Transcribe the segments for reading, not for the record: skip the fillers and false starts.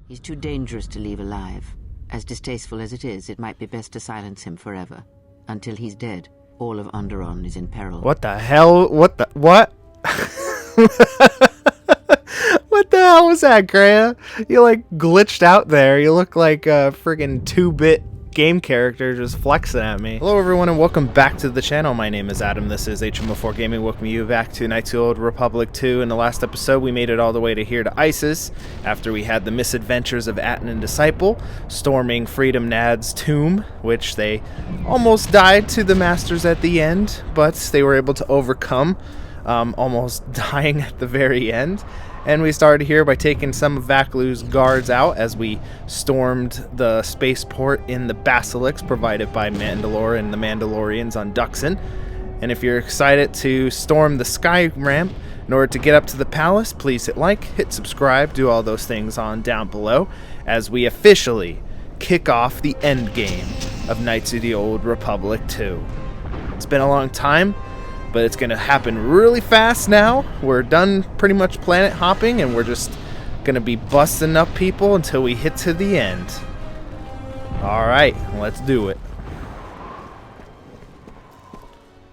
He's too dangerous to leave alive. As distasteful as it is, it might be best to silence him forever. Until he's dead, all of Onderon is in peril. What the hell? What? What the hell was that, Greya? You like glitched out there. You look like a friggin' 2-bit game character just flexing at me. Hello everyone and welcome back to the channel. My name is Adam. This is HM04 Gaming. Welcome you back to Knights of the Old Republic 2. In the last episode we made it all the way to here to Isis after we had the misadventures of Atten and Disciple storming Freedom Nad's tomb, which they almost died to the Masters at the end, but they were able to overcome, almost dying at the very end. And we started here by taking some of Vaklu's guards out as we stormed the spaceport in the Basilisk provided by Mandalore and the Mandalorians on Duxon. And if you're excited to storm the sky ramp in order to get up to the palace, please hit like, hit subscribe, do all those things on down below as we officially kick off the end game of Knights of the Old Republic 2. It's been a long time, but it's going to happen really fast now. We're done pretty much planet hopping, and we're just going to be busting up people until we hit to the end. Alright, let's do it.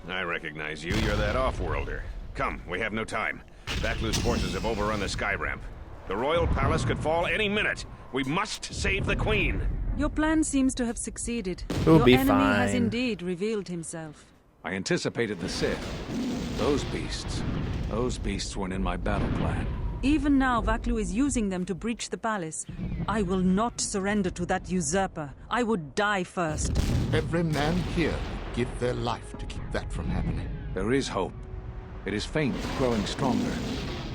I recognize you. You're that off-worlder. Come, we have no time. Vaklu's forces have overrun the sky ramp. The royal palace could fall any minute. We must save the queen. Your plan seems to have succeeded. We'll be Your enemy fine. has indeed revealed himself. I anticipated the Sith. Those beasts weren't in my battle plan. Even now, Vaklu is using them to breach the palace. I will not surrender to that usurper. I would die first. Every man here give their life to keep that from happening. There is hope. It is faint, but growing stronger.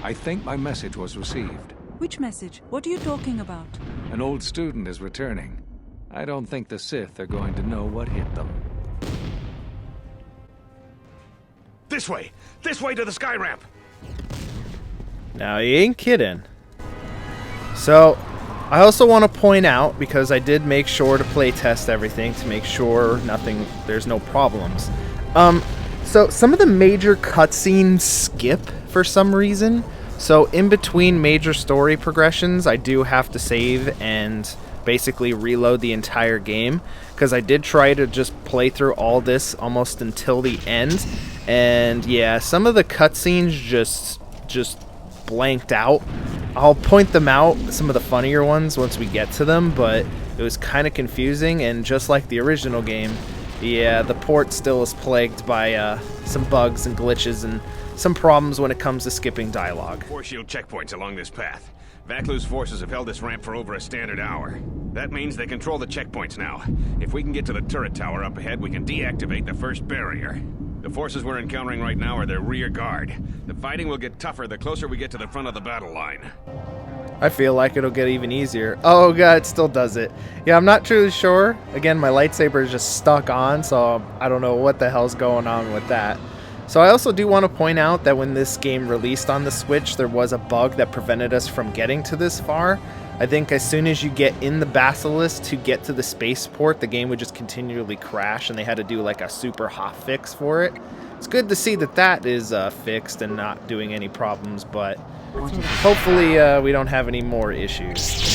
I think my message was received. Which message? What are you talking about? An old student is returning. I don't think the Sith are going to know what hit them. This way! This way to the sky ramp! Now, you ain't kidding. So, I also want to point out, because I did make sure to play test everything to make sure there's no problems. So some of the major cutscenes skip for some reason. So in between major story progressions, I do have to save and basically reload the entire game, because I did try to just play through all this almost until the end, and yeah, some of the cutscenes just blanked out. I'll point them out, some of the funnier ones, once we get to them, but it was kind of confusing, and just like the original game, yeah, the port still is plagued by some bugs and glitches and some problems when it comes to skipping dialogue. 4 shield checkpoints along this path. Vaklu's forces have held this ramp for over a standard hour. That means they control the checkpoints now. If we can get to the turret tower up ahead, we can deactivate the first barrier. The forces we're encountering right now are their rear guard. The fighting will get tougher the closer we get to the front of the battle line. I feel like it'll get even easier. Oh god, it still does it. Yeah, I'm not truly sure. Again, my lightsaber is just stuck on, so I don't know what the hell's going on with that. So I also do want to point out that when this game released on the Switch, there was a bug that prevented us from getting to this far. I think as soon as you get in the Basilisk to get to the spaceport, the game would just continually crash, and they had to do like a super hot fix for it. It's good to see that that is fixed and not doing any problems, but hopefully we don't have any more issues.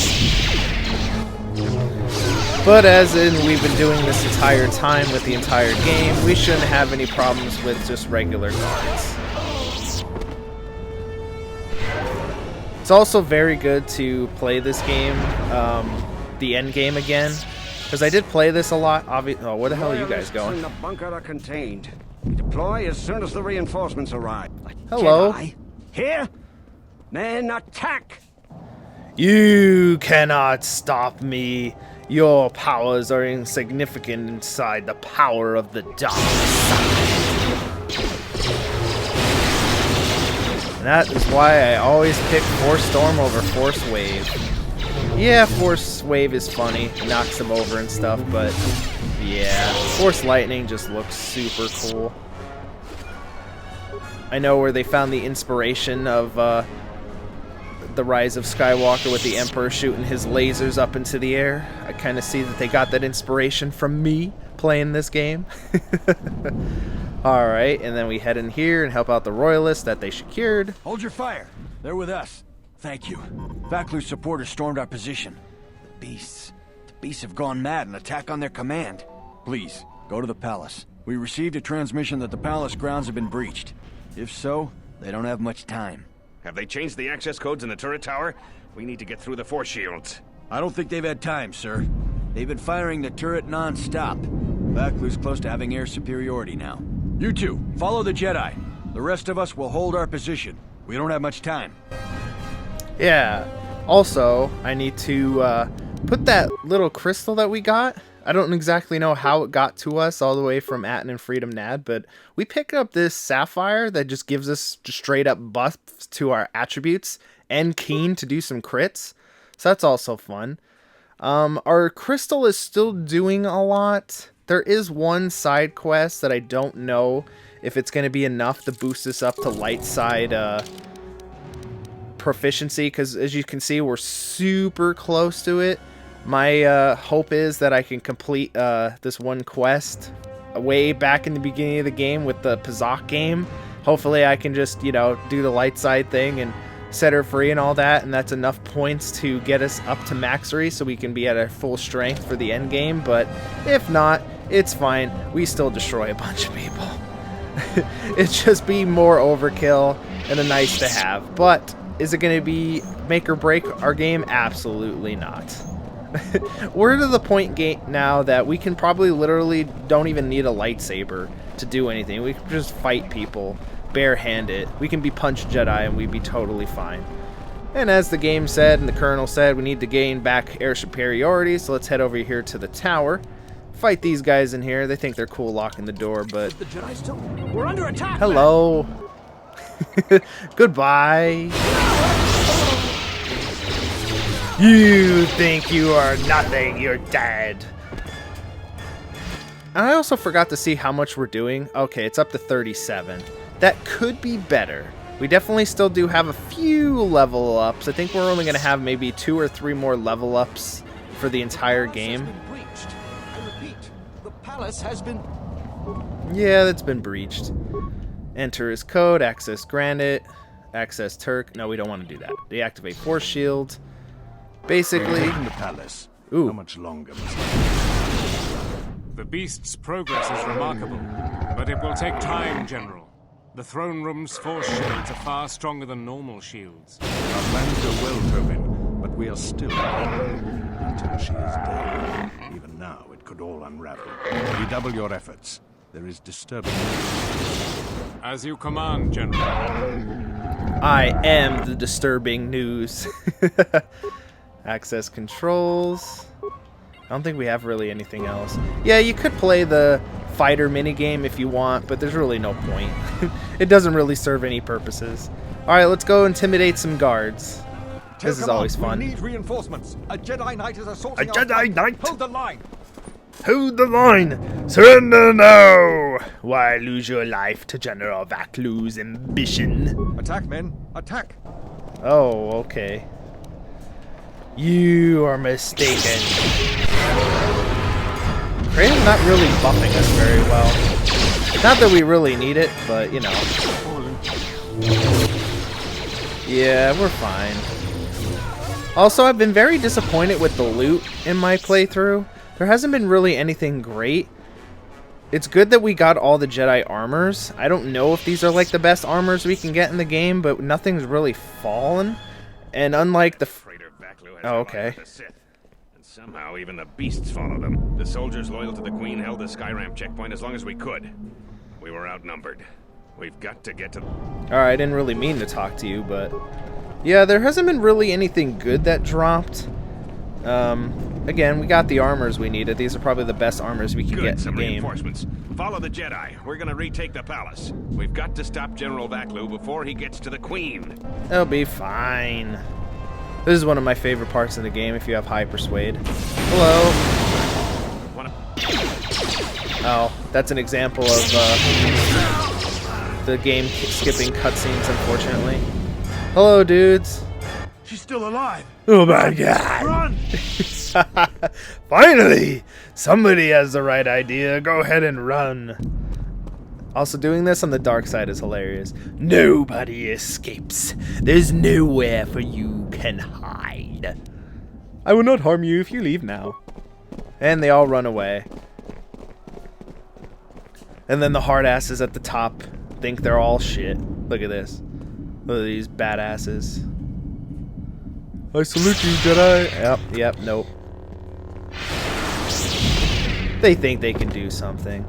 But as in we've been doing this entire time with the entire game, we shouldn't have any problems with just regular guards. It's also very good to play this game, the end game again, because I did play this a lot. Oh, where the hell are you guys going? The bunker are contained. Deploy as soon as the reinforcements arrive. Hello. Jedi. Here? Men, attack! You cannot stop me. Your powers are insignificant inside the power of the dark side. And that is why I always pick Force Storm over Force Wave. Yeah, Force Wave is funny, it knocks them over and stuff, but yeah, Force Lightning just looks super cool. I know where they found the inspiration of The Rise of Skywalker with the Emperor shooting his lasers up into the air. I kind of see that they got that inspiration from me playing this game. Alright, and then we head in here and help out the Royalists that they secured. Hold your fire. They're with us. Thank you. Vaklu's supporters stormed our position. The beasts have gone mad and attack on their command. Please, go to the palace. We received a transmission that the palace grounds have been breached. If so, they don't have much time. Have they changed the access codes in the turret tower? We need to get through the force shields. I don't think they've had time, sir. They've been firing the turret non-stop. Vaklu's close to having air superiority now. You two, follow the Jedi. The rest of us will hold our position. We don't have much time. Yeah. Also, I need to put that little crystal that we got. I don't exactly know how it got to us all the way from Atten and Freedom Nad, but we picked up this sapphire that just gives us just straight up buffs to our attributes and keen to do some crits. So that's also fun. Our crystal is still doing a lot. There is one side quest that I don't know if it's going to be enough to boost us up to light side proficiency, because as you can see, we're super close to it. My hope is that I can complete this one quest way back in the beginning of the game with the Pazak game. Hopefully I can just, you know, do the light side thing and set her free and all that, and that's enough points to get us up to maxery so we can be at our full strength for the end game. But if not, it's fine. We still destroy a bunch of people. It's just be more overkill and a nice to have. But is it going to be make or break our game? Absolutely not. We're to the point now that we can probably literally don't even need a lightsaber to do anything. We can just fight people barehanded. We can be Punch Jedi and we'd be totally fine. And as the game said and the Colonel said, we need to gain back air superiority, so let's head over here to the tower. Fight these guys in here. They think they're cool locking the door, but... The Jedi still... We're under attack! Hello! Goodbye! You think you are nothing, you're dead! And I also forgot to see how much we're doing. Okay, it's up to 37. That could be better. We definitely still do have a few level ups. I think we're only going to have maybe 2 or 3 more level ups for the entire game. I repeat, the palace has been... Yeah, that's been breached. Enter his code, access granted, access Turk. No, we don't want to do that. Deactivate force shield. Basically... In the palace. Ooh. How much longer must I... The beast's progress is remarkable, but it will take time, General. The throne room's force shields are far stronger than normal shields. Our plans go well, Tobin, but we are still until she is dead. Even now, it could all unravel. Redouble your efforts. There is disturbing news. As you command, General. I am the disturbing news. Access controls. I don't think we have really anything else. Yeah, you could play the fighter minigame if you want, but there's really no point. It doesn't really serve any purposes. Alright, let's go intimidate some guards. This is always fun. We need reinforcements. A Jedi Knight is assaulting A Jedi Knight? Hold the line! Hold the line! Surrender now! Why lose your life to General Vaklu's ambition? Attack, men! Attack! Oh, okay. You are mistaken. Kratos not really buffing us very well. Not that we really need it, but, you know. Yeah, we're fine. Also, I've been very disappointed with the loot in my playthrough. There hasn't been really anything great. It's good that we got all the Jedi armors. I don't know if these are like the best armors we can get in the game, but nothing's really fallen. And unlike the... Oh, okay. And somehow even the beasts follow them. The soldiers loyal to the Queen held the Skyramp checkpoint as long as we could. We were outnumbered. We've got to get to... Alright, I didn't really mean to talk to you, but... Yeah, there hasn't been really anything good that dropped. Again, we got the armors we needed. These are probably the best armors we can get in the some game. Reinforcements. Follow the Jedi. We're gonna retake the palace. We've got to stop General Vaklu before he gets to the Queen. They'll be fine. This is one of my favorite parts of the game if you have high persuade. Hello. Oh, that's an example of the game skipping cutscenes, unfortunately. Hello, dudes. She's still alive. Oh my god. Run! Finally! Somebody has the right idea. Go ahead and run. Also, doing this on the dark side is hilarious. Nobody escapes. There's nowhere for you can hide. I will not harm you if you leave now. And they all run away. And then the hard asses at the top think they're all shit. Look at this. Look at these badasses. I salute you, Jedi. Yep, nope. They think they can do something.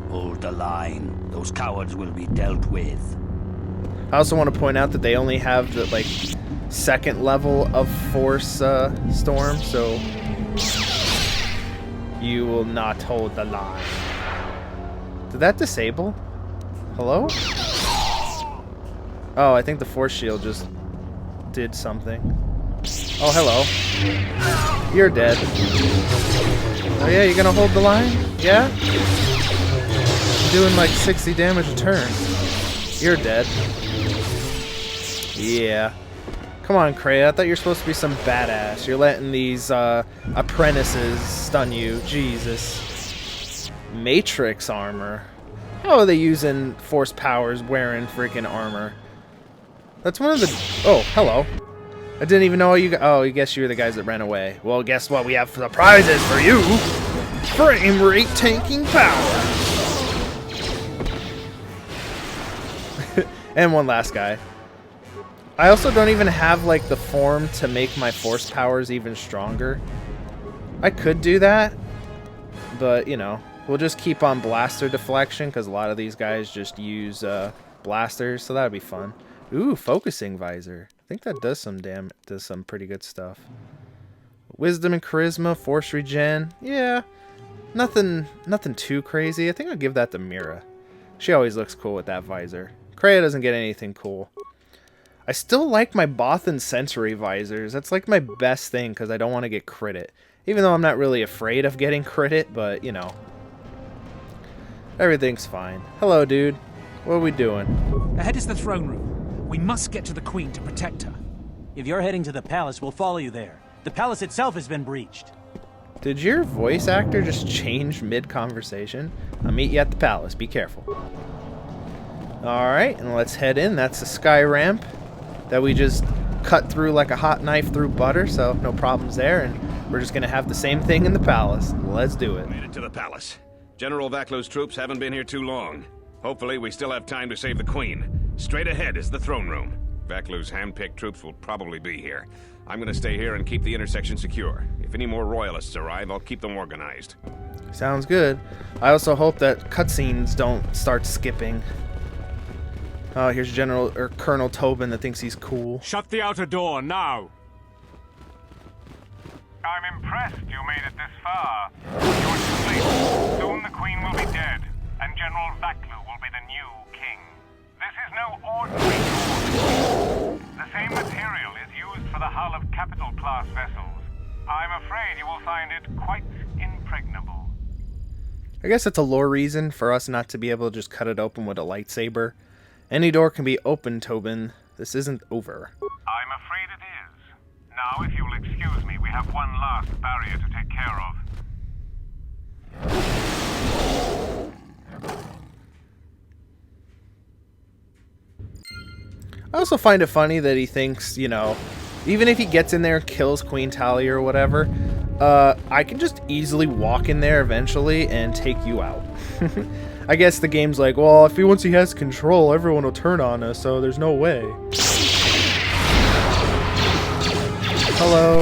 Hold the line. Those cowards will be dealt with. I also want to point out that they only have the, like, second level of Force Storm, so you will not hold the line. Did that disable? Hello? Oh, I think the Force Shield just did something. Oh, hello. You're dead. Oh yeah, you're gonna hold the line? Yeah? I'm doing like 60 damage a turn. You're dead. Yeah. Come on, Kreia. I thought you were supposed to be some badass. You're letting these apprentices stun you. Jesus. Matrix armor. How are they using Force powers wearing freaking armor? That's one of the... Oh, hello. I didn't even know you... Oh, I guess you were the guys that ran away. Well, guess what? We have surprises for you. Frame rate tanking power. And one last guy. I also don't even have, like, the form to make my Force powers even stronger. I could do that, but, you know, we'll just keep on blaster deflection, because a lot of these guys just use blasters, so that'd be fun. Ooh, focusing visor. I think that does some pretty good stuff. Wisdom and charisma, force regen. Yeah, nothing too crazy. I think I'll give that to Mira. She always looks cool with that visor. Kreia doesn't get anything cool. I still like my Bothan sensory visors. That's like my best thing because I don't want to get crit. Even though I'm not really afraid of getting crit, but you know, everything's fine. Hello, dude. What are we doing? Ahead is the throne room. We must get to the Queen to protect her. If you're heading to the palace, we'll follow you there. The palace itself has been breached. Did your voice actor just change mid-conversation? I'll meet you at the palace. Be careful. Alright, and let's head in. That's the sky ramp that we just cut through like a hot knife through butter, so no problems there. And we're just going to have the same thing in the palace. Let's do it. Made it to the palace. General Vaklu's troops haven't been here too long. Hopefully we still have time to save the Queen. Straight ahead is the throne room. Vaklu's hand-picked troops will probably be here. I'm going to stay here and keep the intersection secure. If any more royalists arrive, I'll keep them organized. Sounds good. I also hope that cutscenes don't start skipping. Oh, here's Colonel Tobin that thinks he's cool. Shut the outer door, now! I'm impressed you made it this far. You're too late. Soon the Queen will be dead, and General Vaklu will be the new king. This is no ordinary sword. The same material is used for the hull of capital-class vessels. I'm afraid you will find it quite impregnable. I guess it's a lore reason for us not to be able to just cut it open with a lightsaber. Any door can be opened, Tobin. This isn't over. I'm afraid it is. Now, if you'll excuse me, we have one last barrier to take care of. I also find it funny that he thinks, you know, even if he gets in there and kills Queen Talia or whatever, I can just easily walk in there eventually and take you out. I guess the game's like, well, once he has control, everyone will turn on us, so there's no way. Hello.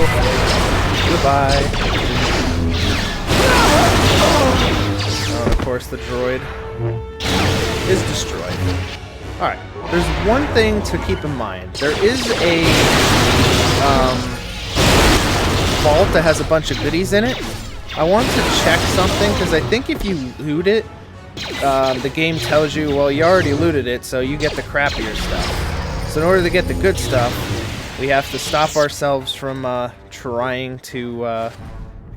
Goodbye. Oh, of course, the droid is destroyed. Alright, there's one thing to keep in mind. There is a vault that has a bunch of goodies in it. I want to check something, because I think if you loot it, the game tells you, well, you already looted it, so you get the crappier stuff. So in order to get the good stuff, we have to stop ourselves from trying to, I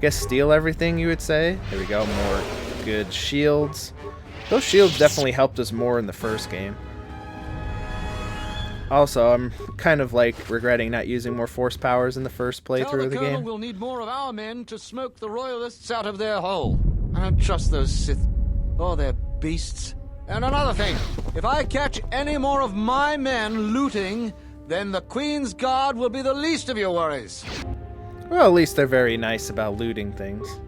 guess, steal everything, you would say. There we go, more good shields. Those shields definitely helped us more in the first game. Also, I'm kind of like regretting not using more force powers in the first playthrough of the game. We'll need more of our men to smoke the royalists out of their hole. I don't trust those Sith. Oh, they're beasts. And another thing, if I catch any more of my men looting, then the Queen's Guard will be the least of your worries. Well, at least they're very nice about looting things.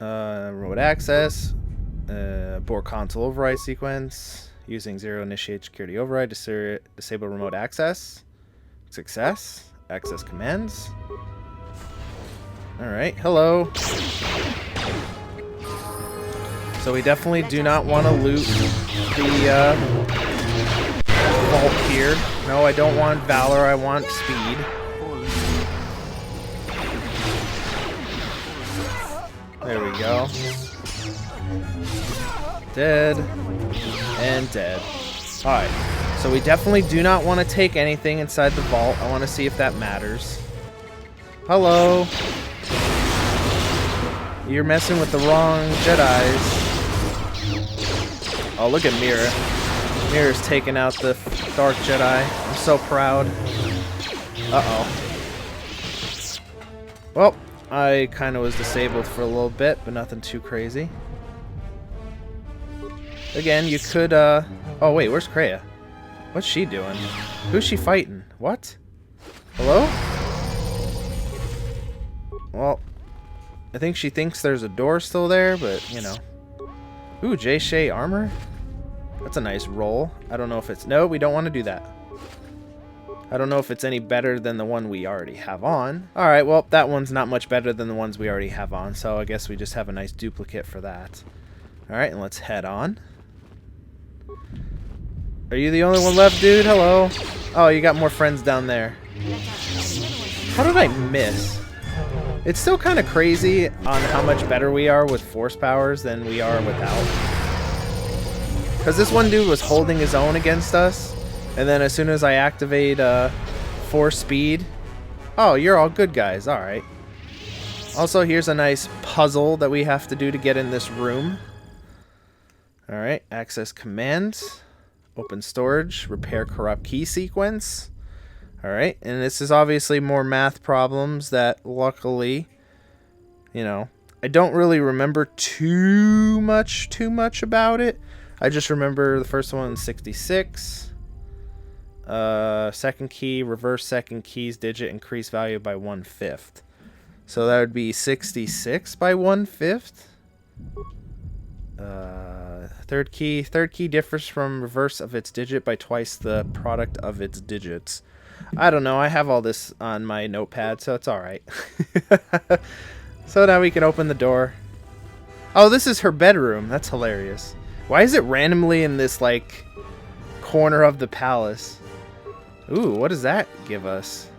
Remote access. Abort console override sequence. Using zero initiate security override to disable remote access. Success. Access commands. Alright, hello. So we definitely do not want to loot the vault here. No, I don't want Valor, I want speed. There we go. Dead. And dead. Alright, so we definitely do not want to take anything inside the vault. I want to see if that matters. Hello. You're messing with the wrong Jedis. Oh, look at Mira. Mira's taking out the Dark Jedi. I'm so proud. Uh-oh. Well, I kind of was disabled for a little bit, but nothing too crazy. Again, you could, Oh, wait, where's Kreia? What's she doing? Who's she fighting? What? Hello? Well, I think she thinks there's a door still there, but, you know. Ooh, J. Shea armor? That's a nice roll. I don't know if it's... No, we don't want to do that. I don't know if it's any better than the one we already have on. Alright, well, that one's not much better than the ones we already have on, so I guess we just have a nice duplicate for that. Alright, and let's head on. Are you the only one left, dude? Hello? Oh, you got more friends down there. How did I miss? It's still kind of crazy on how much better we are with force powers than we are without. Because this one dude was holding his own against us, and then as soon as I activate force speed... Oh, you're all good guys. Alright. Also, here's a nice puzzle that we have to do to get in this room. Alright, access commands. Open storage. Repair corrupt key sequence. Alright, and this is obviously more math problems that luckily, you know, I don't really remember too much about it. I just remember the first one, 66. Second key, reverse second key's digit, increase value by 1/5. So that would be 66 by 1/5. Third key differs from reverse of its digit by twice the product of its digits. I don't know, I have all this on my notepad, so it's alright. So now we can open the door. Oh, this is her bedroom. That's hilarious. Why is it randomly in this, like, corner of the palace? Ooh, what does that give us?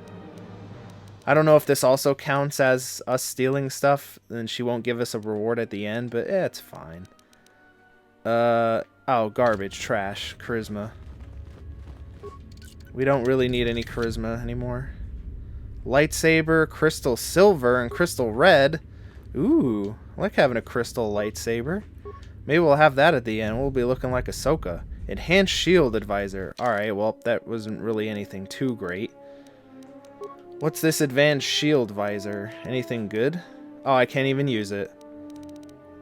I don't know if this also counts as us stealing stuff, then she won't give us a reward at the end, but it's fine. Oh, garbage, trash, charisma. We don't really need any charisma anymore. Lightsaber, crystal silver, and crystal red. Ooh, I like having a crystal lightsaber. Maybe we'll have that at the end. We'll be looking like Ahsoka. Enhanced shield advisor. Alright, well, that wasn't really anything too great. What's this advanced shield visor? Anything good? Oh, I can't even use it.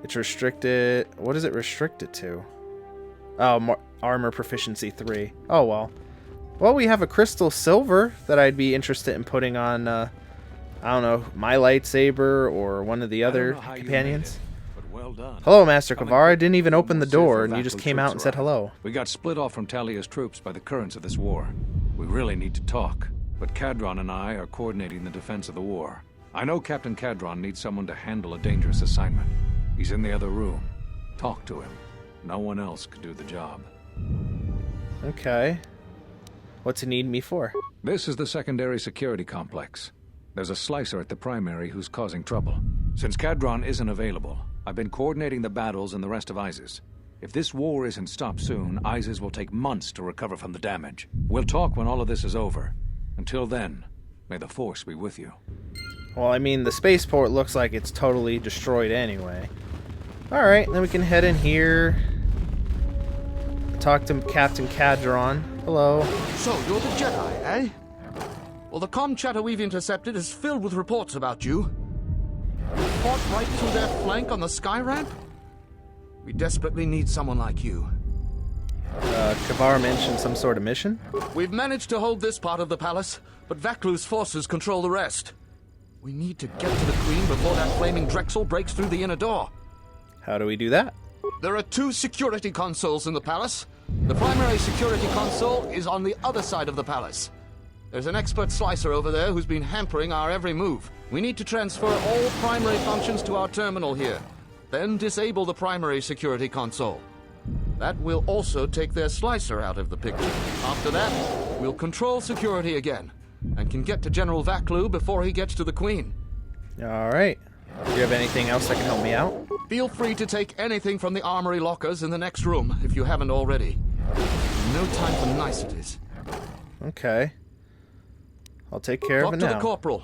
It's restricted. What is it restricted to? Oh, armor proficiency 3. Oh, well. Well, we have a crystal silver that I'd be interested in putting on, I don't know, my lightsaber or one of the other companions. Well done. Hello, Master Kavar. I didn't even open the door, and you just came out and said hello. We got split off from Talia's troops by the currents of this war. We really need to talk, but Kadron and I are coordinating the defense of the war. I know Captain Kadron needs someone to handle a dangerous assignment. He's in the other room. Talk to him. No one else could do the job. Okay. What's he need me for? This is the secondary security complex. There's a slicer at the primary who's causing trouble. Since Kadron isn't available, I've been coordinating the battles and the rest of ISIS. If this war isn't stopped soon, ISIS will take months to recover from the damage. We'll talk when all of this is over. Until then, may the Force be with you. Well, I mean, the spaceport looks like it's totally destroyed anyway. Alright, then we can head in here. Talk to Captain Kadron. Hello. So, you're the Jedi, eh? Well, the comm chatter we've intercepted is filled with reports about you. You fought right through their flank on the sky ramp? We desperately need someone like you. Kavar mentioned some sort of mission? We've managed to hold this part of the palace, but Vaklu's forces control the rest. We need to get to the Queen before that flaming Drexel breaks through the inner door. How do we do that? There are 2 security consoles in the palace. The primary security console is on the other side of the palace. There's an expert slicer over there who's been hampering our every move. We need to transfer all primary functions to our terminal here, then disable the primary security console. That will also take their slicer out of the picture. After that, we'll control security again, and can get to General Vaklu before he gets to the Queen. Alright. Do you have anything else that can help me out? Feel free to take anything from the armory lockers in the next room, if you haven't already. No time for niceties. Okay. I'll take care of it now. Talk to the corporal.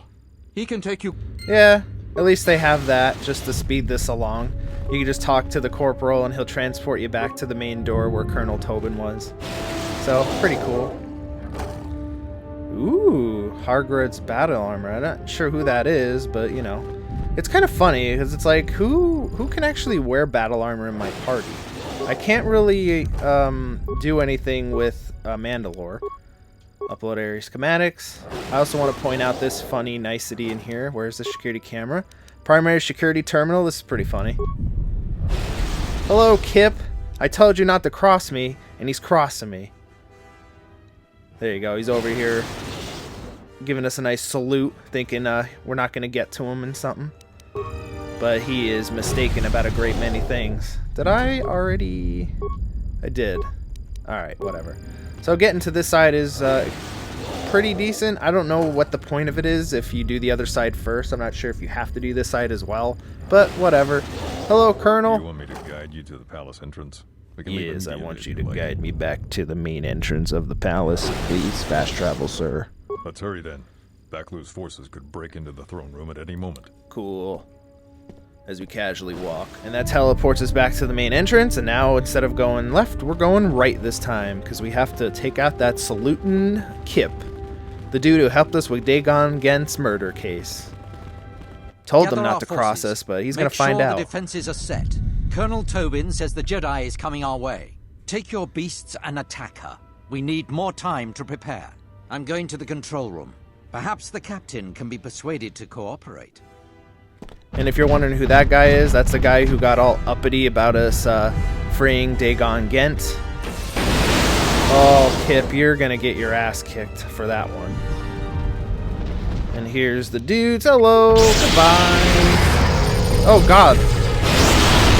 He can take you... Yeah, at least they have that, just to speed this along. You can just talk to the corporal and he'll transport you back to the main door where Colonel Tobin was. So, pretty cool. Ooh, Hargrad's battle armor. I'm not sure who that is, but, you know. It's kind of funny, because it's like, who can actually wear battle armor in my party? I can't really do anything with Mandalore. Upload area schematics. I also want to point out this funny nicety in here. Where's the security camera? Primary security terminal. This is pretty funny. Hello, Kip. I told you not to cross me, and he's crossing me. There you go. He's over here giving us a nice salute, thinking we're not going to get to him and something. But he is mistaken about a great many things. Did I already? I did. Alright, whatever. So getting to this side is pretty decent. I don't know what the point of it is if you do the other side first. I'm not sure if you have to do this side as well. But whatever. Hello, Colonel. You want me to guide you to the palace entrance? Yes, I want you to guide me back to the main entrance of the palace. Please, fast travel, sir. Let's hurry then. Vaklu's forces could break into the throne room at any moment. Cool. As we casually walk. And that teleports us back to the main entrance, and now instead of going left, we're going right this time, because we have to take out that salutin' Kip, the dude who helped us with Dagon Gent's murder case. Told them not to cross us, but he's going to find out. The defenses are set. Colonel Tobin says the Jedi is coming our way. Take your beasts and attack her. We need more time to prepare. I'm going to the control room. Perhaps the captain can be persuaded to cooperate. And if you're wondering who that guy is, that's the guy who got all uppity about us freeing Dagon Gent. Oh, Kip, you're gonna get your ass kicked for that one. And here's the dudes. Hello, goodbye. Oh, God.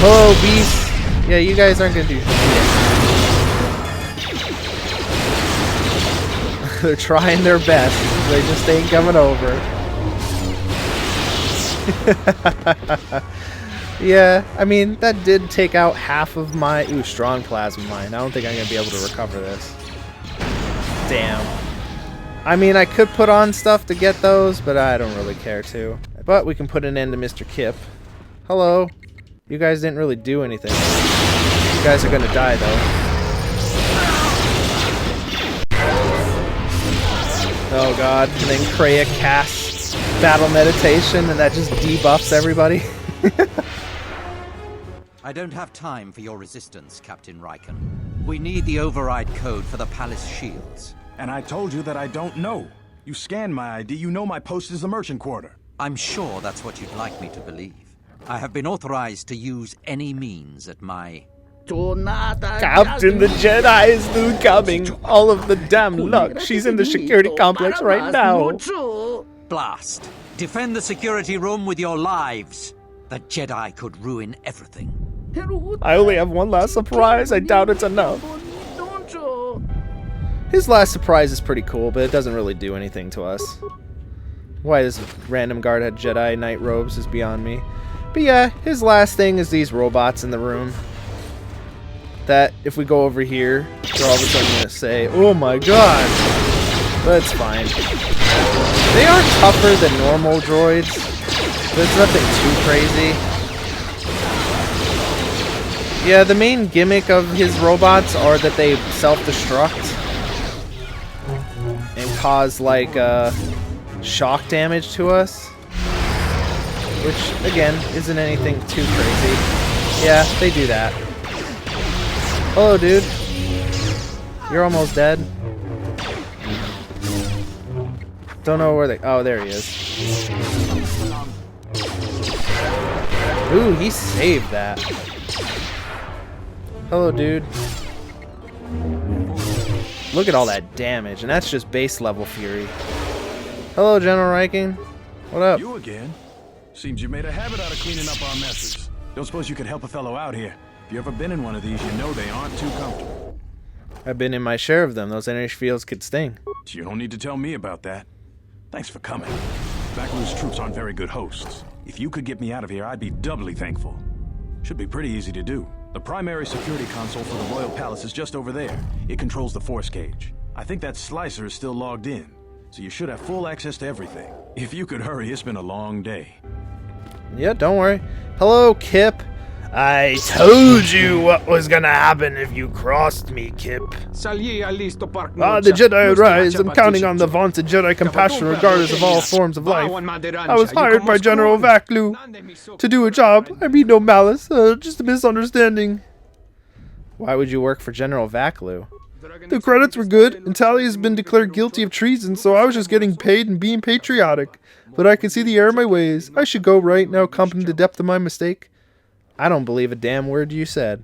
Hello, beast. Yeah, you guys aren't gonna do shit. They're trying their best. They just ain't coming over. Yeah, I mean, that did take out half of my... Ooh, strong plasma mine. I don't think I'm going to be able to recover this. Damn. I mean, I could put on stuff to get those, but I don't really care to. But we can put an end to Mr. Kip. Hello. You guys didn't really do anything. You guys are going to die, though. Oh, God. And then Kreia casts battle meditation, and that just debuffs everybody. I don't have time for your resistance, Captain Riken. We need the override code for the palace shields. And I told you that I don't know. You scanned my ID, you know my post is the merchant quarter. I'm sure that's what you'd like me to believe. I have been authorized to use any means at my... Captain, the Jedi is still coming. All of the damn luck. She's in the security complex right now. Blast. Defend the security room with your lives. The Jedi could ruin everything. I only have one last surprise. I doubt it's enough. His last surprise is pretty cool, but it doesn't really do anything to us. Why this random guard had Jedi Knight robes is beyond me. But yeah, his last thing is these robots in the room. That, if we go over here, they're all of a sudden going to say, oh my god! But it's fine. They are tougher than normal droids, but it's nothing too crazy. Yeah, the main gimmick of his robots are that they self-destruct and cause, like, shock damage to us. Which, again, isn't anything too crazy. Yeah, they do that. Hello, dude. You're almost dead. Don't know where they... Oh, there he is. Ooh, he saved that. Hello, dude. Look at all that damage, and that's just base level fury. Hello, General Riking. What up? You again? Seems you made a habit out of cleaning up our messes. Don't suppose you could help a fellow out here? If you ever been in one of these, you know they aren't too comfortable. I've been in my share of them. Those energy fields could sting. You don't need to tell me about that. Thanks for coming. Vaklu's troops aren't very good hosts. If you could get me out of here, I'd be doubly thankful. Should be pretty easy to do. The primary security console for the Royal Palace is just over there. It controls the force cage. I think that slicer is still logged in, so you should have full access to everything. If you could hurry, it's been a long day. Yeah, don't worry. Hello, Kip. I told you what was gonna happen if you crossed me, Kip. The Jedi rise. I'm counting on the vaunted Jedi compassion regardless of all forms of life. I was hired by General Vaklu to do a job. I mean no malice, just a misunderstanding. Why would you work for General Vaklu? The credits were good, and Talia has been declared guilty of treason, so I was just getting paid and being patriotic. But I can see the error of my ways. I should go right now, comprehend the depth of my mistake. I don't believe a damn word you said.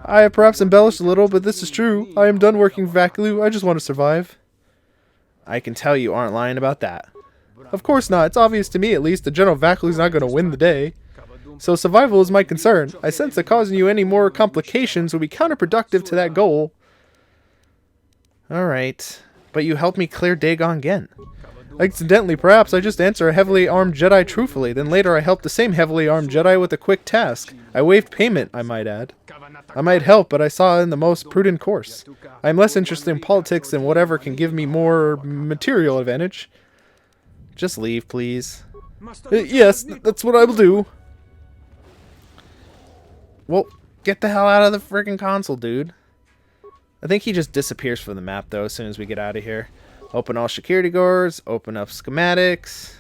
I have perhaps embellished a little, but this is true. I am done working for Vaklu. I just want to survive. I can tell you aren't lying about that. Of course not. It's obvious to me, at least, that General Vaklu is not going to win the day. So survival is my concern. I sense that causing you any more complications would be counterproductive to that goal. Alright. But you helped me clear Dagon again. Accidentally, perhaps. I just answer a heavily armed Jedi truthfully. Then later I help the same heavily armed Jedi with a quick task. I waived payment, I might add. I might help, but I saw in the most prudent course. I am less interested in politics than whatever can give me more material advantage. Just leave, please. Yes, that's what I will do. Well, get the hell out of the freaking console, dude. I think he just disappears from the map, though, as soon as we get out of here. Open all security doors, open up schematics,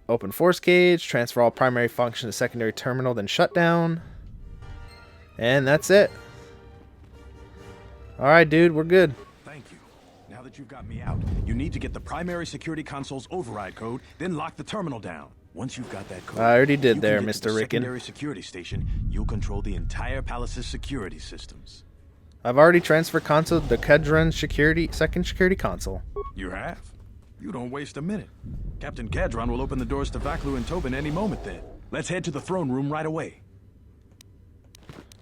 open force cage, transfer all primary function to secondary terminal, then shut down. And that's it. Alright, dude, we're good. Thank you. Now that you've got me out, you need to get the primary security console's override code, then lock the terminal down. Once you've got that code, I already did there, Mr. Ricken. Secondary security station, you'll control the entire palace's security systems. I've already transferred console to the Kedron second security console. You have? You don't waste a minute. Captain Kedron will open the doors to Vaklu and Tobin any moment then. Let's head to the throne room right away.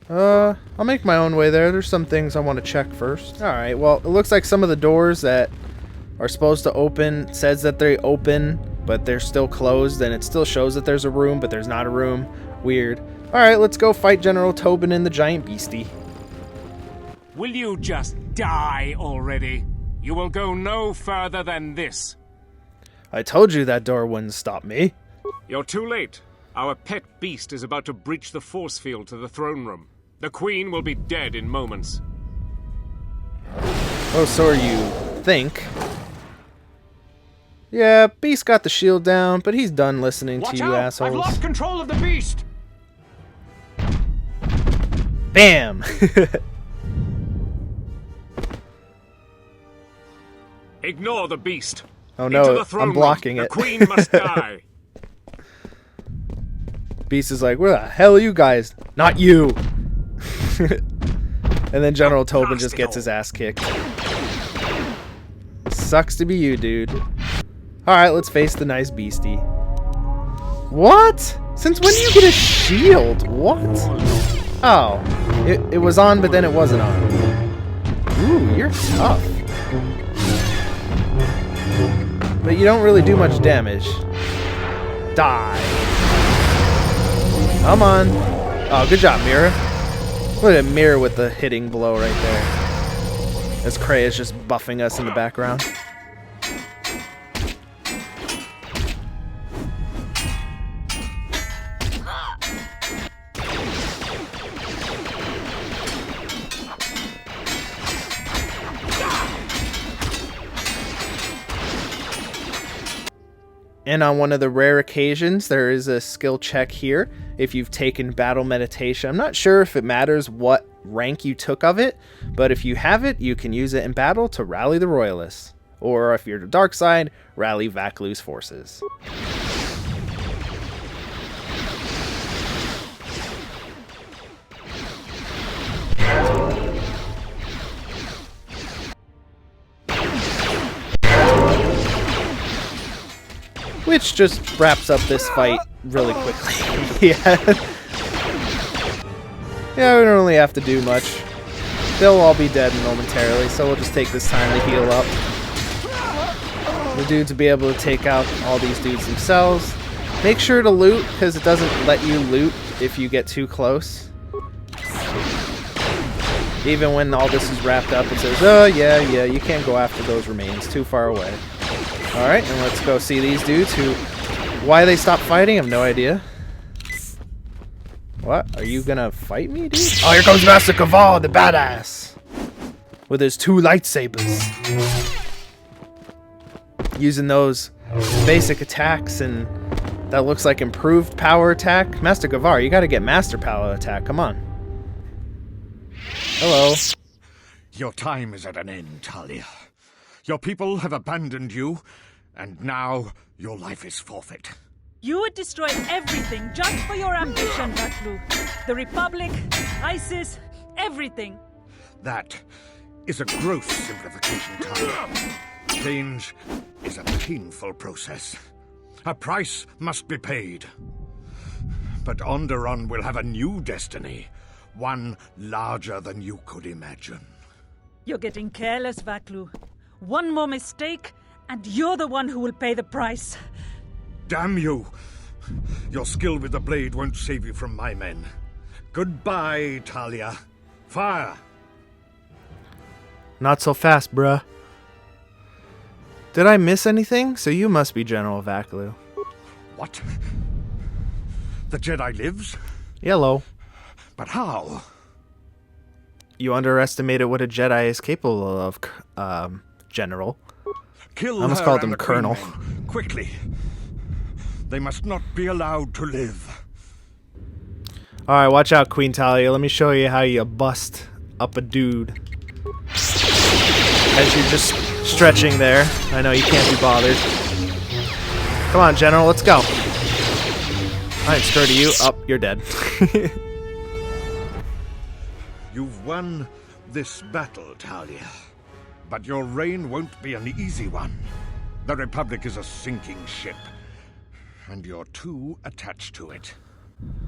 I'll make my own way there. There's some things I want to check first. Alright, well, it looks like some of the doors that are supposed to open says that they open, but they're still closed, and it still shows that there's a room, but there's not a room. Weird. Alright, let's go fight General Tobin and the giant beastie. Will you just die already? You will go no further than this. I told you that door wouldn't stop me. You're too late. Our pet beast is about to breach the force field to the throne room. The Queen will be dead in moments. Oh, so you think. Yeah, Beast got the shield down, but he's done listening to you assholes. I've lost control of the beast! Bam! Ignore the beast. Oh no, I'm blocking it. The Queen must die. Beast is like, where the hell are you guys? Not you! And then General Tobin just gets his ass kicked. Sucks to be you, dude. Alright, let's face the nice beastie. What? Since when do you get a shield? What? Oh. It was on, but then it wasn't on. Ooh, you're tough. But you don't really do much damage. Die. Come on. Oh, good job, Mira. Look at Mira with the hitting blow right there. As Cray is just buffing us in the background. And on one of the rare occasions, there is a skill check here if you've taken battle meditation. I'm not sure if it matters what rank you took of it, but if you have it, you can use it in battle to rally the Royalists. Or if you're the dark side, rally Vaklu's forces. Which just wraps up this fight really quickly. Yeah, we don't really have to do much. They'll all be dead momentarily, so we'll just take this time to heal up. The dudes will be able to take out all these dudes themselves. Make sure to loot, because it doesn't let you loot if you get too close. Even when all this is wrapped up, it says, oh yeah, you can't go after those remains, too far away. Alright, and let's go see these dudes who... Why they stopped fighting, I have no idea. What? Are you gonna fight me, dude? Oh, here comes Master Kaval, the badass! With his 2 lightsabers. Using those basic attacks, and that looks like improved power attack. Master Gavar, you gotta get Master Power attack, come on. Hello. Your time is at an end, Talia. Your people have abandoned you, and now your life is forfeit. You would destroy everything just for your ambition, Vaklu. The Republic, ISIS, everything. That is a gross simplification, Talia. Change is a painful process. A price must be paid. But Onderon will have a new destiny, one larger than you could imagine. You're getting careless, Vaklu. One more mistake, and you're the one who will pay the price. Damn you! Your skill with the blade won't save you from my men. Goodbye, Talia. Fire! Not so fast, bruh. Did I miss anything? So you must be General Vaklu. What? The Jedi lives? Yellow. But how? You underestimated what a Jedi is capable of, General. Kill I almost her called and him the Colonel. Queen, quickly. They must not be allowed to live. Alright, watch out, Queen Talia. Let me show you how you bust up a dude. As you're just stretching there. I know you can't be bothered. Come on, General, let's go. I ain't scared of you. Oh, you're dead. You've won this battle, Talia. But your reign won't be an easy one. The Republic is a sinking ship, and you're too attached to it.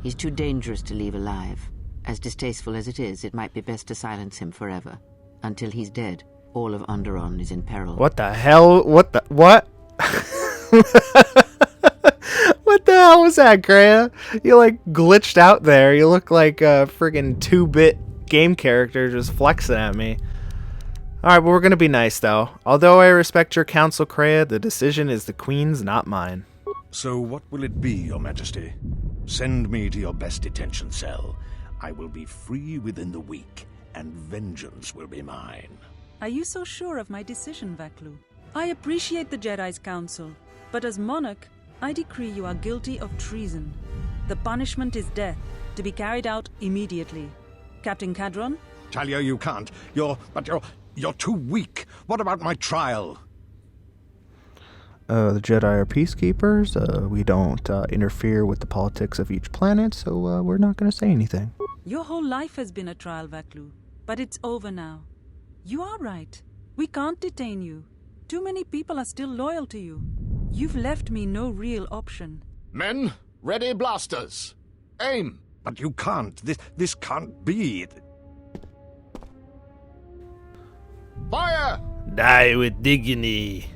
He's too dangerous to leave alive. As distasteful as it is, it might be best to silence him forever. Until he's dead, all of Onderon is in peril. What the hell? What? What the hell was that, Greya? You like glitched out there. You look like a friggin' 2-bit game character just flexing at me. Alright, but we're gonna be nice though. Although I respect your counsel, Kreia, the decision is the Queen's, not mine. So what will it be, Your Majesty? Send me to your best detention cell. I will be free within the week, and vengeance will be mine. Are you so sure of my decision, Vaklu? I appreciate the Jedi's counsel, but as monarch, I decree you are guilty of treason. The punishment is death, to be carried out immediately. Captain Cadron? Talia, you can't. You're too weak. What about my trial? The Jedi are peacekeepers. We don't interfere with the politics of each planet, so we're not going to say anything. Your whole life has been a trial, Vaklu, but it's over now. You are right. We can't detain you. Too many people are still loyal to you. You've left me no real option. Men, ready blasters. Aim! But you can't. This can't be. Fire! Die with dignity.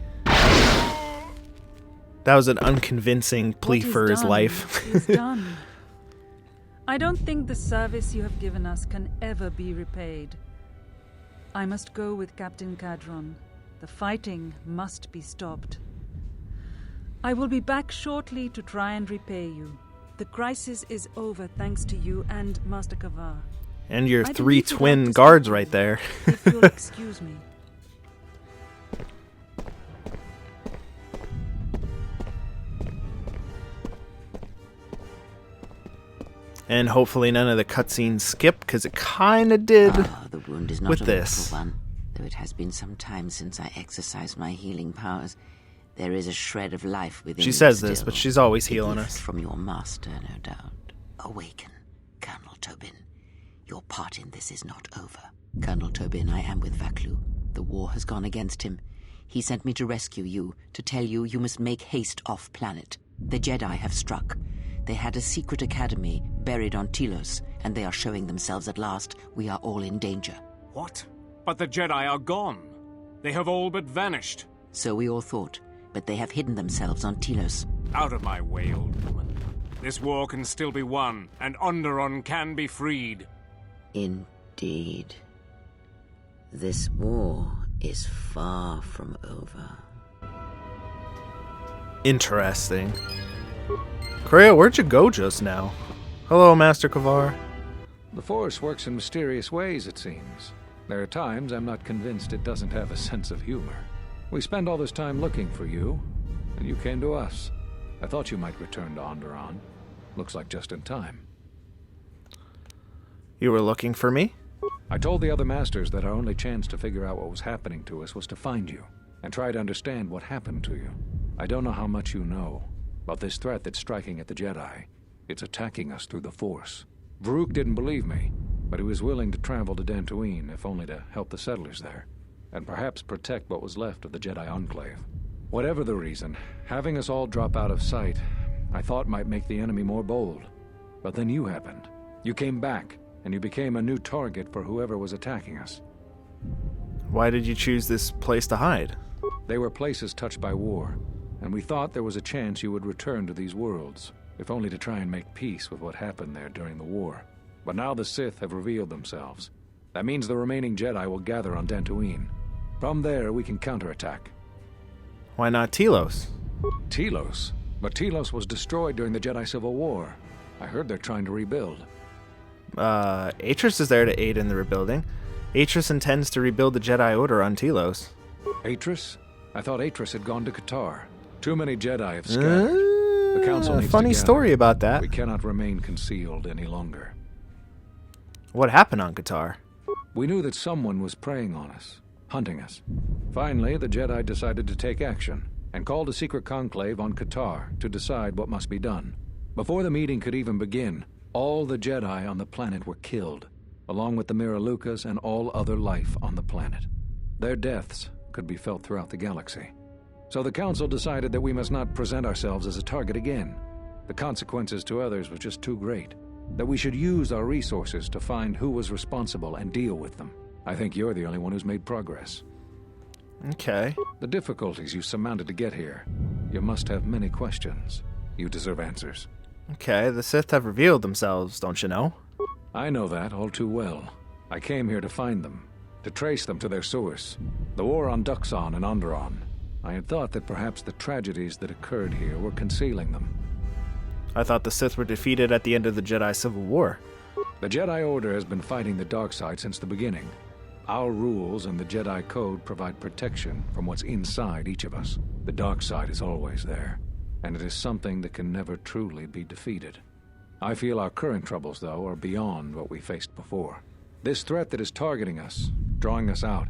That was an unconvincing plea for his life. Is done. I don't think the service you have given us can ever be repaid. I must go with Captain Cadron. The fighting must be stopped. I will be back shortly to try and repay you. The crisis is over thanks to you and Master Kavar. And your 3 twin guards right there. If you'll excuse me. And hopefully none of the cutscenes skip, because it kind of did The wound is not with a this. mortal one, though it has been some time since I exercised my healing powers. There is a shred of life within She me says this, still. but she's always A healing gift us. from your master, no doubt. Awaken, Colonel Tobin. Your part in this is not over. Colonel Tobin, I am with Vaklu. The war has gone against him. He sent me to rescue you, to tell you you must make haste off-planet. The Jedi have struck. They had a secret academy buried on Telos, and they are showing themselves at last. We are all in danger. What? But the Jedi are gone. They have all but vanished. So we all thought, but they have hidden themselves on Telos. Out of my way, old woman. This war can still be won, and Onderon can be freed. Indeed. This war is far from over. Interesting. Kreia, where'd you go just now? Hello, Master Kavar. The Force works in mysterious ways, it seems. There are times I'm not convinced it doesn't have a sense of humor. We spend all this time looking for you, and you came to us. I thought you might return to Onderon. Looks like just in time. You were looking for me? I told the other masters that our only chance to figure out what was happening to us was to find you, and try to understand what happened to you. I don't know how much you know about this threat that's striking at the Jedi. It's attacking us through the Force. Varuk didn't believe me, but he was willing to travel to Dantooine, if only to help the settlers there, and perhaps protect what was left of the Jedi Enclave. Whatever the reason, having us all drop out of sight, I thought might make the enemy more bold. But then you happened. You came back, and you became a new target for whoever was attacking us. Why did you choose this place to hide? They were places touched by war, and we thought there was a chance you would return to these worlds, if only to try and make peace with what happened there during the war. But now the Sith have revealed themselves. That means the remaining Jedi will gather on Dantooine. From there, we can counterattack. Why not Telos? Telos? But Telos was destroyed during the Jedi Civil War. I heard they're trying to rebuild. Atris is there to aid in the rebuilding. Atris intends to rebuild the Jedi Order on Telos. Atris? I thought Atris had gone to KOTOR. Too many Jedi have scattered. The Council needs funny to gather. story about that. We cannot remain concealed any longer. What happened on KOTOR? We knew that someone was preying on us, hunting us. Finally, the Jedi decided to take action, and called a secret conclave on KOTOR to decide what must be done. Before the meeting could even begin, all the Jedi on the planet were killed, along with the Miralukas and all other life on the planet. Their deaths could be felt throughout the galaxy. So the Council decided that we must not present ourselves as a target again. The consequences to others were just too great. That we should use our resources to find who was responsible and deal with them. I think you're the only one who's made progress. Okay. The difficulties you surmounted to get here. You must have many questions. You deserve answers. Okay, the Sith have revealed themselves, don't you know? I know that all too well. I came here to find them, to trace them to their source. The war on Duxon and Onderon. I had thought that perhaps the tragedies that occurred here were concealing them. I thought the Sith were defeated at the end of the Jedi Civil War. The Jedi Order has been fighting the dark side since the beginning. Our rules and the Jedi Code provide protection from what's inside each of us. The dark side is always there, and it is something that can never truly be defeated. I feel our current troubles, though, are beyond what we faced before. This threat that is targeting us, drawing us out,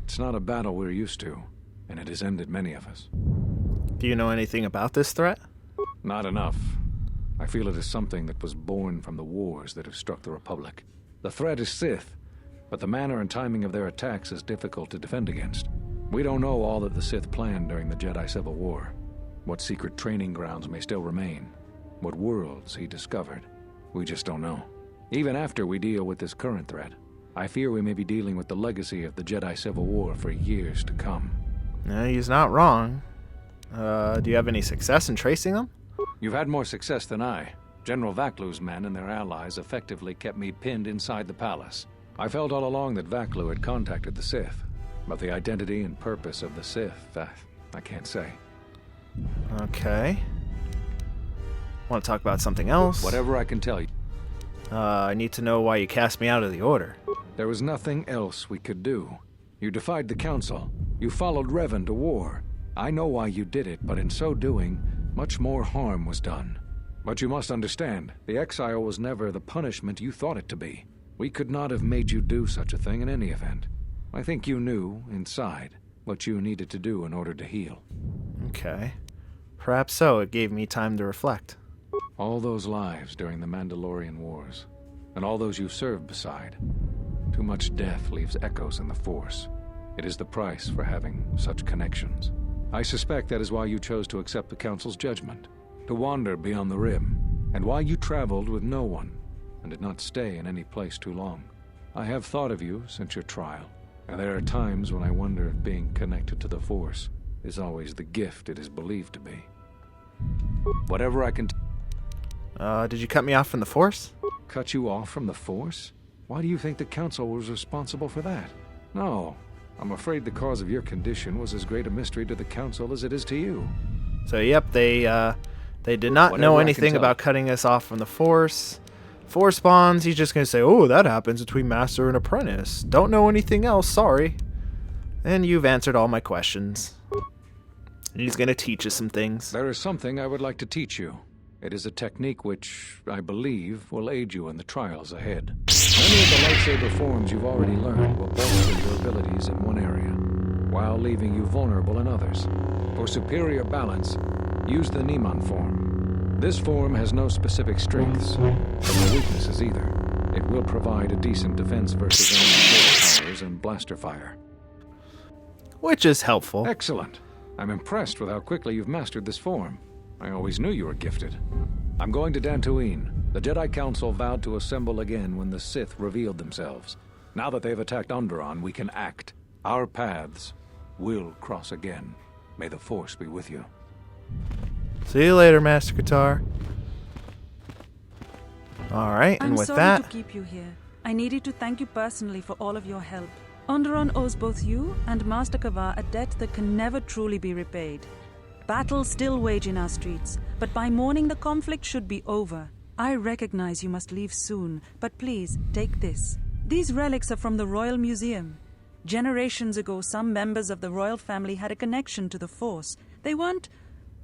it's not a battle we're used to, and it has ended many of us. Do you know anything about this threat? Not enough. I feel it is something that was born from the wars that have struck the Republic. The threat is Sith, but the manner and timing of their attacks is difficult to defend against. We don't know all that the Sith planned during the Jedi Civil War. What secret training grounds may still remain. What worlds he discovered. We just don't know. Even after we deal with this current threat, I fear we may be dealing with the legacy of the Jedi Civil War for years to come. He's not wrong. Do you have any success in tracing them? You've had more success than I. General Vaklu's men and their allies effectively kept me pinned inside the palace. I felt all along that Vaklu had contacted the Sith, but the identity and purpose of the Sith, I can't say. Okay. Want to talk about something else? Whatever I can tell you. I need to know why you cast me out of the Order. There was nothing else we could do. You defied the Council. You followed Revan to war. I know why you did it, but in so doing, much more harm was done. But you must understand, the exile was never the punishment you thought it to be. We could not have made you do such a thing in any event. I think you knew, inside, what you needed to do in order to heal. Okay. Perhaps so. It gave me time to reflect. All those lives during the Mandalorian Wars, and all those you served beside. Too much death leaves echoes in the Force. It is the price for having such connections. I suspect that is why you chose to accept the Council's judgment, to wander beyond the Rim, and why you traveled with no one, and did not stay in any place too long. I have thought of you since your trial, and there are times when I wonder if being connected to the Force is always the gift it is believed to be. Whatever I can... Did you cut me off from the Force? Cut you off from the Force? Why do you think the Council was responsible for that? No, I'm afraid the cause of your condition was as great a mystery to the Council as it is to you. So, yep, they did not know anything about cutting us off from the Force. Force bonds, he's just going to say, oh, that happens between master and apprentice. Don't know anything else, sorry. And you've answered all my questions. And he's going to teach us some things. There is something I would like to teach you. It is a technique which, I believe, will aid you in the trials ahead. Many of the lightsaber forms you've already learned will bolster your abilities in one area, while leaving you vulnerable in others. For superior balance, use the Niman form. This form has no specific strengths, but no weaknesses either. It will provide a decent defense versus enemy force powers and blaster fire. Which is helpful. Excellent. I'm impressed with how quickly you've mastered this form. I always knew you were gifted. I'm going to Dantooine. The Jedi Council vowed to assemble again when the Sith revealed themselves. Now that they've attacked Onderon, we can act. Our paths will cross again. May the Force be with you. See you later, Master KOTOR. Alright, and with that... I'm sorry to keep you here. I needed to thank you personally for all of your help. Onderon owes both you and Master Kavar a debt that can never truly be repaid. Battles still wage in our streets, but by morning the conflict should be over. I recognize you must leave soon, but please, take this. These relics are from the Royal Museum. Generations ago, some members of the royal family had a connection to the Force. They weren't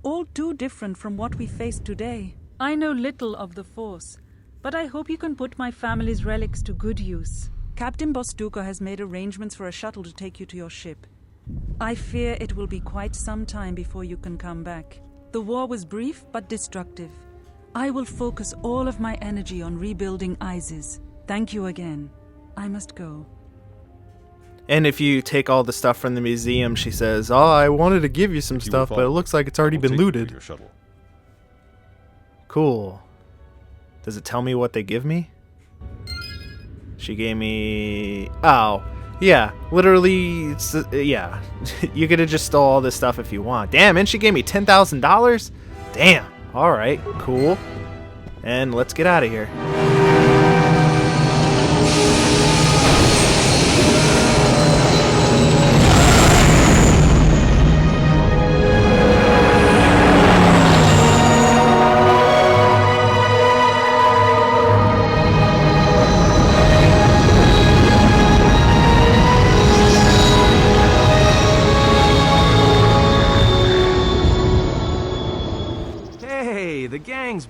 all too different from what we face today. I know little of the Force, but I hope you can put my family's relics to good use. Captain Bostuka has made arrangements for a shuttle to take you to your ship. I fear it will be quite some time before you can come back. The war was brief but destructive. I will focus all of my energy on rebuilding Isis. Thank you again. I must go. And if you take all the stuff from the museum, she says, oh, I wanted to give you some stuff, but it looks like it's already been looted. Cool. Does it tell me what they give me? She gave me... Oh, yeah. Literally, it's, yeah. You could have just stole all this stuff if you want. Damn, and she gave me $10,000? Damn. Alright, cool. And let's get out of here.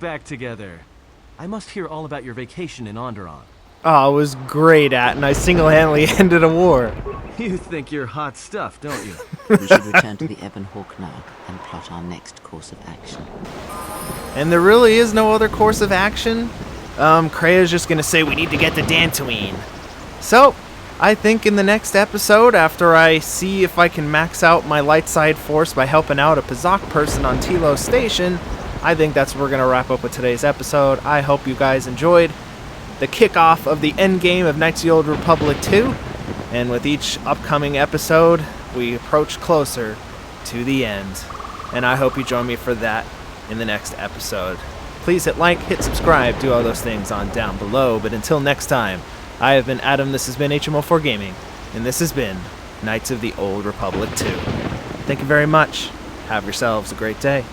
Back together. I must hear all about your vacation in Onderon. Oh, it was great, and I single-handedly ended a war. You think you're hot stuff, don't you? We should return to the Ebon Hawk now and plot our next course of action. And there really is no other course of action. Krea's just gonna say we need to get to Dantooine. So, I think in the next episode, after I see if I can max out my light side force by helping out a Pazak person on Telos Station, I think that's where we're going to wrap up with today's episode. I hope you guys enjoyed the kickoff of the endgame of Knights of the Old Republic 2. And with each upcoming episode, we approach closer to the end. And I hope you join me for that in the next episode. Please hit like, hit subscribe, do all those things on down below. But until next time, I have been Adam, this has been HMO4 Gaming, and this has been Knights of the Old Republic 2. Thank you very much. Have yourselves a great day.